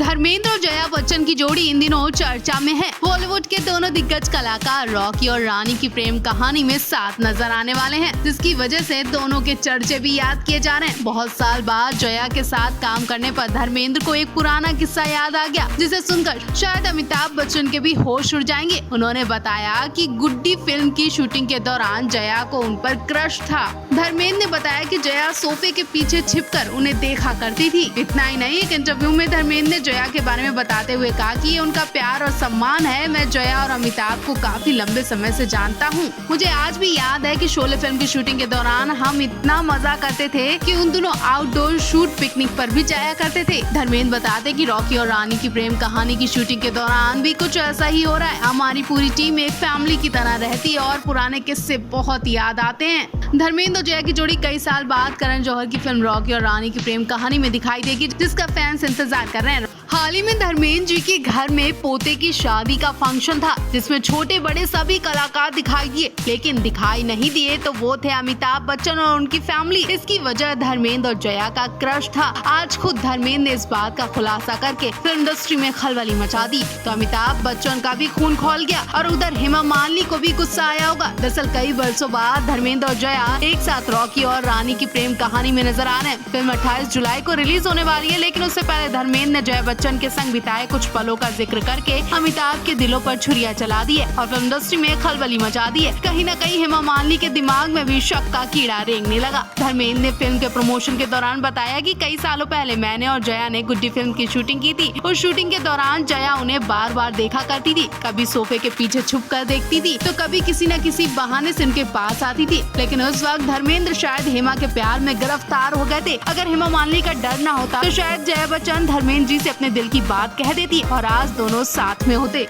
धर्मेंद्र और जया बच्चन की जोड़ी इन दिनों चर्चा में है। बॉलीवुड के दोनों दिग्गज कलाकार रॉकी और रानी की प्रेम कहानी में साथ नजर आने वाले हैं, जिसकी वजह से दोनों के चर्चे भी याद किए जा रहे हैं। बहुत साल बाद जया के साथ काम करने पर धर्मेंद्र को एक पुराना किस्सा याद आ गया, जिसे सुनकर शायद अमिताभ बच्चन के भी होश उड़ जाएंगे। उन्होंने बताया कि गुड्डी फिल्म की शूटिंग के दौरान जया को उन पर क्रश था। धर्मेंद्र ने बताया कि जया सोफे के पीछे छिपकर उन्हें देखा करती थी। इतना ही नहीं, एक इंटरव्यू में धर्मेंद्र ने जया के बारे में बताते हुए कहा कि ये उनका प्यार और सम्मान है। मैं जया और अमिताभ को काफी लंबे समय से जानता हूँ। मुझे आज भी याद है कि शोले फिल्म की शूटिंग के दौरान हम इतना मजा करते थे कि उन दोनों आउटडोर शूट पिकनिक पर भी जाया करते थे। धर्मेंद्र बताते कि रॉकी और रानी की प्रेम कहानी की शूटिंग के दौरान भी कुछ ऐसा ही हो रहा है। हमारी पूरी टीम एक फैमिली की तरह रहती है और पुराने किस्से बहुत याद आते हैं। धर्मेंद्र और जया की जोड़ी कई साल बाद करण जौहर की फिल्म रॉकी और रानी की प्रेम कहानी में दिखाई देगी, जिसका फैंस इंतजार कर रहे हैं। हाल ही में धर्मेंद्र जी के घर में पोते की शादी का फंक्शन था, जिसमें छोटे बड़े सभी कलाकार दिखाई दिए, लेकिन दिखाई नहीं दिए तो वो थे अमिताभ बच्चन और उनकी फैमिली। इसकी वजह धर्मेंद्र और जया का क्रश था। आज खुद धर्मेंद्र ने इस बात का खुलासा करके फिल्म इंडस्ट्री में खलबली मचा दी, तो अमिताभ बच्चन का भी खून खौल गया और उधर हेमा मालिनी को भी गुस्सा आया होगा। दरअसल कई वर्षों बाद धर्मेंद्र और जया एक साथ रॉकी और रानी की प्रेम कहानी में नजर आ रहे हैं। फिल्म 28 जुलाई को रिलीज होने वाली है, लेकिन उससे पहले धर्मेंद्र ने जया बच्चन के संग बिताए कुछ पलों का जिक्र करके अमिताभ के दिलों पर छुरियां चला दी है और फिल्म इंडस्ट्री में खलबली मचा दी है। कहीं न कहीं हेमा मालिनी के दिमाग में भी शक का कीड़ा रेंगने लगा। धर्मेंद्र ने फिल्म के प्रमोशन के दौरान बताया कि कई सालों पहले मैंने और जया ने गुड्डी फिल्म की शूटिंग की थी। उस शूटिंग के दौरान जया उन्हें बार बार देखा करती थी, कभी सोफे के पीछे छुप कर देखती थी तो कभी किसी न किसी बहाने से उनके पास आती थी। लेकिन उस वक्त धर्मेंद्र शायद हेमा के प्यार में गिरफ्तार हो गए थे। अगर हेमा मालिनी का डर न होता तो शायद जया बच्चन धर्मेंद्र जी से अपने दिल की बात कह देती और आज दोनों साथ में होते।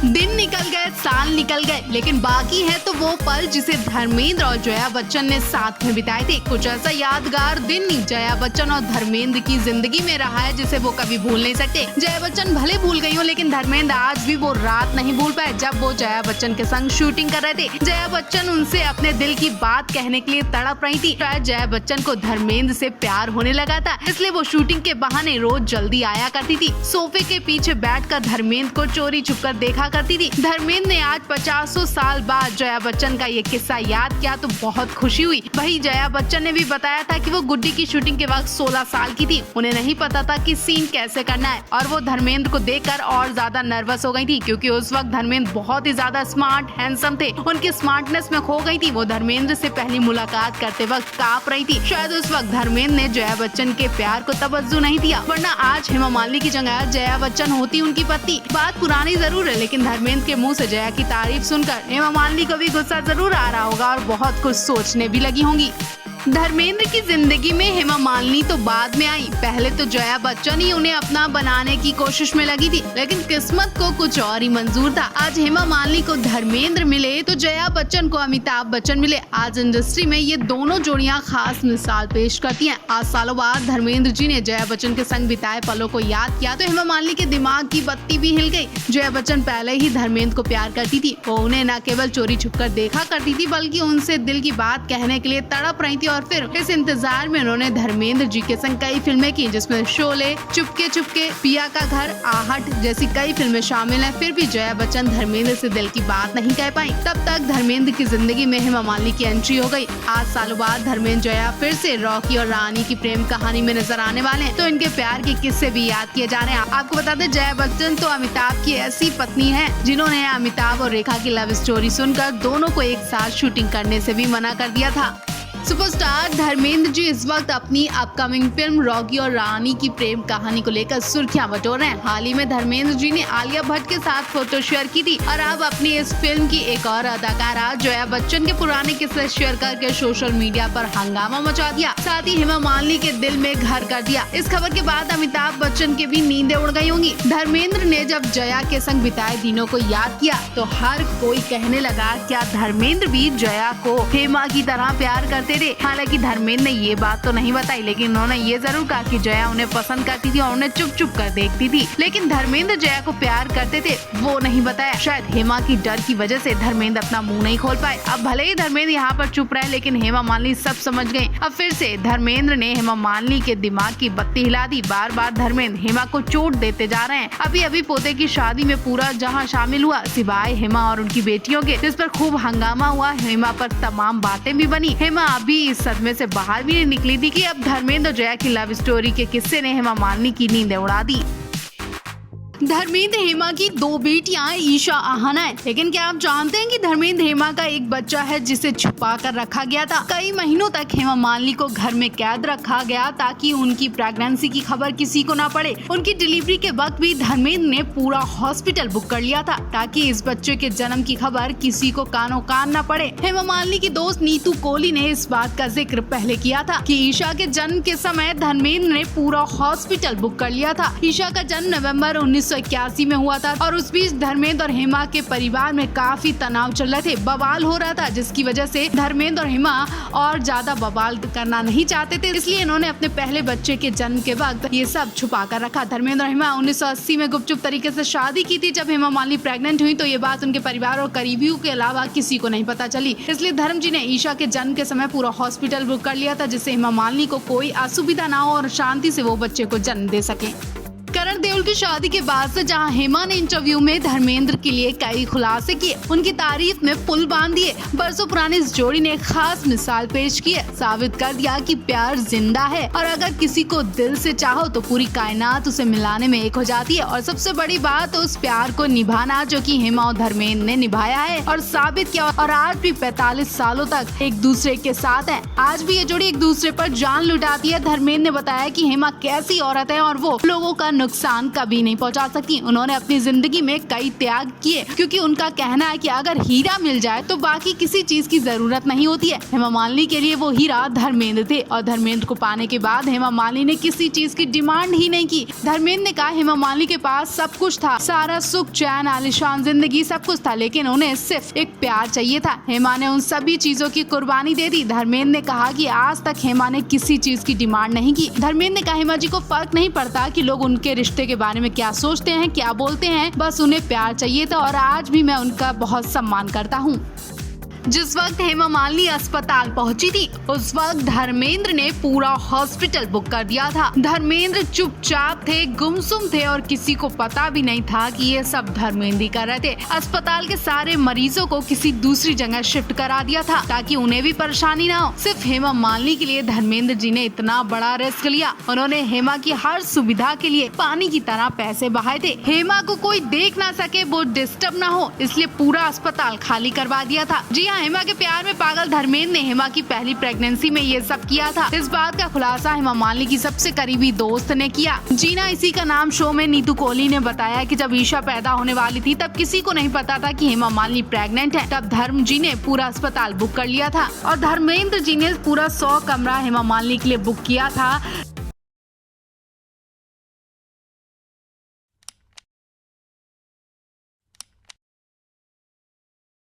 दिन निकल गए, साल निकल गए, लेकिन बाकी है तो वो पल जिसे धर्मेंद्र और जया बच्चन ने साथ में बिताए थे। कुछ ऐसा यादगार दिन जया बच्चन और धर्मेंद्र की जिंदगी में रहा है जिसे वो कभी भूल नहीं सकते। जया बच्चन भले भूल गई हो, लेकिन धर्मेंद्र आज भी वो रात नहीं भूल पाए जब वो जया बच्चन के संग शूटिंग कर रहे थे। जया बच्चन उनसे अपने दिल की बात कहने के लिए तड़प रही थी। शायद जया बच्चन को धर्मेंद्र से प्यार होने लगा था, इसलिए वो शूटिंग के बहाने रोज जल्दी आया करती थी। सोफे के पीछे बैठकर धर्मेंद्र को चोरी छुपकर देखा करती थी। धर्मेंद्र ने आज 50 साल बाद जया बच्चन का ये किस्सा याद किया तो बहुत खुशी हुई। वहीं जया बच्चन ने भी बताया था कि वो गुड्डी की शूटिंग के वक्त 16 साल की थी। उन्हें नहीं पता था कि सीन कैसे करना है और वो धर्मेंद्र को देखकर और ज्यादा नर्वस हो गई थी, क्योंकि उस वक्त धर्मेंद्र बहुत ही ज्यादा स्मार्ट हैंडसम थे। उनकी स्मार्टनेस में खो गई थी। वो धर्मेंद्र से पहली मुलाकात करते वक्त कांप रही थी। शायद उस वक्त धर्मेंद्र ने जया बच्चन के प्यार को तवज्जो नहीं दिया, वरना आज हेमा मालिनी की जगह जया बच्चन होती उनकी पत्नी। बात पुरानी जरूर है, लेकिन धर्मेंद्र के मुंह से जया की तारीफ सुनकर हेमा मालिनी को भी गुस्सा जरूर आ रहा होगा और बहुत कुछ सोचने भी लगी होंगी। धर्मेंद्र की जिंदगी में हेमा मालिनी तो बाद में आई। पहले तो जया बच्चन ही उन्हें अपना बनाने की कोशिश में लगी थी, लेकिन किस्मत को कुछ और ही मंजूर था। आज हेमा मालिनी को धर्मेंद्र मिले तो जया बच्चन को अमिताभ बच्चन मिले। आज इंडस्ट्री में ये दोनों जोड़ियां खास मिसाल पेश करती हैं। आज सालों बाद धर्मेंद्र जी ने जया बच्चन के संग बिताए पलों को याद किया तो हेमा मालिनी के दिमाग की बत्ती भी हिल गई। जया बच्चन पहले ही धर्मेंद्र को प्यार करती थी। वो उन्हें न केवल चोरी छुपकर देखा करती थी, बल्कि उनसे दिल की बात कहने के लिए तड़प रही थी। और फिर इस इंतजार में उन्होंने धर्मेंद्र जी के संग कई फिल्में की, जिसमें शोले, चुपके चुपके, पिया का घर, आहट जैसी कई फिल्में शामिल हैं। फिर भी जया बच्चन धर्मेंद्र से दिल की बात नहीं कह पाई। तब तक धर्मेंद्र की जिंदगी में हेमा मालिनी की एंट्री हो गई। आज सालों बाद धर्मेंद्र जया फिर से रॉकी और रानी की प्रेम कहानी में नजर आने वाले हैं, तो इनके प्यार के किस्से भी याद किए जा रहे हैं। आपको बता दें, जया बच्चन तो अमिताभ की ऐसी पत्नी है जिन्होंने अमिताभ और रेखा की लव स्टोरी सुनकर दोनों को एक साथ शूटिंग करने से भी मना कर दिया था। सुपरस्टार धर्मेंद्र जी इस वक्त अपनी अपकमिंग फिल्म रॉकी और रानी की प्रेम कहानी को लेकर सुर्खियां बटोर रहे हैं। हाल ही में धर्मेंद्र जी ने आलिया भट्ट के साथ फोटो शेयर की थी और अब अपनी इस फिल्म की एक और अदाकारा जया बच्चन के पुराने किस्से शेयर करके सोशल मीडिया पर हंगामा मचा दिया। साथ ही हेमा मालिनी के दिल में घर कर दिया। इस खबर के बाद अमिताभ बच्चन की भी नींदें उड़ गई होंगी। धर्मेंद्र ने जब जया के संग बिताए दिनों को याद किया तो हर कोई कहने लगा, क्या धर्मेंद्र भी जया को हेमा की तरह प्यार करते रहते थे। हालांकि धर्मेंद्र ने ये बात तो नहीं बताई, लेकिन उन्होंने ये जरूर कहा कि जया उन्हें पसंद करती थी और उन्हें चुप चुप कर देखती थी। लेकिन धर्मेंद्र जया को प्यार करते थे वो नहीं बताया। शायद हेमा की डर की वजह से धर्मेंद्र अपना मुंह नहीं खोल पाए। अब भले ही धर्मेंद्र यहाँ पर चुप रहे, लेकिन हेमा मालिनी सब समझ गयी। अब फिर से धर्मेंद्र ने हेमा मालिनी के दिमाग की बत्ती हिला दी। बार बार धर्मेंद्र हेमा को चोट देते जा रहे हैं। अभी पोते की शादी में पूरा जहां शामिल हुआ सिवाय हेमा और उनकी बेटियों के, जिस पर खूब हंगामा हुआ। हेमा पर तमाम बातें भी बनी। हेमा अभी इस सदमे से बाहर भी नहीं निकली थी कि अब धर्मेंद्र और जया की लव स्टोरी के किस्से ने हेमा मालिनी की नींद उड़ा दी। धर्मेंद्र हेमा की 2 बेटियां ईशा आहना है। लेकिन क्या आप जानते हैं कि धर्मेंद्र हेमा का एक बच्चा है जिसे छुपा कर रखा गया था। कई महीनों तक हेमा मालिनी को घर में कैद रखा गया ताकि उनकी प्रेगनेंसी की खबर किसी को ना पड़े। उनकी डिलीवरी के वक्त भी धर्मेंद्र ने पूरा हॉस्पिटल बुक कर लिया था ताकि इस बच्चे के जन्म की खबर किसी को कानो कान न पड़े। हेमा मालिनी की दोस्त नीतू कोहली ने इस बात का जिक्र पहले किया था कि ईशा के जन्म के समय धर्मेंद्र ने पूरा हॉस्पिटल बुक कर लिया था। ईशा का जन्म नवंबर 1981 में हुआ था और उस बीच धर्मेंद्र और हेमा के परिवार में काफी तनाव चल रहे थे, बवाल हो रहा था, जिसकी वजह से धर्मेंद्र और हेमा और ज्यादा बवाल करना नहीं चाहते थे। इसलिए इन्होंने अपने पहले बच्चे के जन्म के वक्त ये सब छुपा कर रखा। धर्मेंद्र और हेमा 1980 में गुपचुप तरीके से शादी की थी। जब हेमा मालिनी प्रेग्नेंट हुई तो ये बात उनके परिवार और करीबियों के अलावा किसी को नहीं पता चली। इसलिए धर्म जी ने ईशा के जन्म के समय पूरा हॉस्पिटल बुक कर लिया था, जिससे हेमा मालिनी को कोई असुविधा ना हो और शांति से वो बच्चे को जन्म दे सके। करण देओल की शादी के बाद से जहां हेमा ने इंटरव्यू में धर्मेंद्र के लिए कई खुलासे किए, उनकी तारीफ में पुल बांध दिए। बरसों पुरानी इस जोड़ी ने खास मिसाल पेश की है, साबित कर दिया कि प्यार जिंदा है और अगर किसी को दिल से चाहो तो पूरी कायनात उसे मिलाने में एक हो जाती है। और सबसे बड़ी बात उस प्यार को निभाना जो कि हेमा और धर्मेंद्र ने निभाया है और साबित किया, और आज भी 45 सालों तक एक दूसरे के साथ है। आज भी ये जोड़ी एक दूसरे पर जान लुटाती है। धर्मेंद्र ने बताया कि हेमा कैसी औरत है और वो लोगों का नुकसान कभी नहीं पहुंचा सकती। उन्होंने अपनी जिंदगी में कई त्याग किए क्योंकि उनका कहना है कि अगर हीरा मिल जाए तो बाकी किसी चीज की जरूरत नहीं होती है। हेमा मालिनी के लिए वो हीरा धर्मेंद्र थे और धर्मेंद्र को पाने के बाद हेमा मालिनी ने किसी चीज की डिमांड ही नहीं की। धर्मेंद्र ने कहा हेमा मालिनी के पास सब कुछ था, सारा सुख चैन आलिशान जिंदगी सब कुछ था, लेकिन उन्हें सिर्फ एक प्यार चाहिए था। हेमा ने उन सभी चीजों की कुर्बानी दे दी। धर्मेंद्र ने कहा कि आज तक हेमा ने किसी चीज की डिमांड नहीं की। धर्मेंद्र ने कहा हेमा जी को फर्क नहीं पड़ता कि लोग उनके रिश्ते के बारे में क्या सोचते हैं, क्या बोलते हैं, बस उन्हें प्यार चाहिए था और आज भी मैं उनका बहुत सम्मान करता हूँ। जिस वक्त हेमा मालिनी अस्पताल पहुंची थी उस वक्त धर्मेंद्र ने पूरा हॉस्पिटल बुक कर दिया था। धर्मेंद्र चुपचाप थे, गुमसुम थे और किसी को पता भी नहीं था कि ये सब धर्मेंद्र ही कर रहे थे। अस्पताल के सारे मरीजों को किसी दूसरी जगह शिफ्ट करा दिया था ताकि उन्हें भी परेशानी ना हो। सिर्फ हेमा मालिनी के लिए धर्मेंद्र जी ने इतना बड़ा रिस्क लिया। उन्होंने हेमा की हर सुविधा के लिए पानी की तरह पैसे बहाए थे। हेमा को कोई देख ना सके, वो डिस्टर्ब ना हो, इसलिए पूरा अस्पताल खाली करवा दिया था। जी हेमा के प्यार में पागल धर्मेंद्र ने हेमा की पहली प्रेगनेंसी में ये सब किया था। इस बात का खुलासा हेमा मालिनी की सबसे करीबी दोस्त ने किया। जीना इसी का नाम शो में नीतू कोहली ने बताया कि जब ईशा पैदा होने वाली थी तब किसी को नहीं पता था कि हेमा मालिनी प्रेग्नेंट है। तब धर्म जी ने पूरा अस्पताल बुक कर लिया था और धर्मेंद्र जी ने पूरा 100 कमरा हेमा मालिनी के लिए बुक किया था।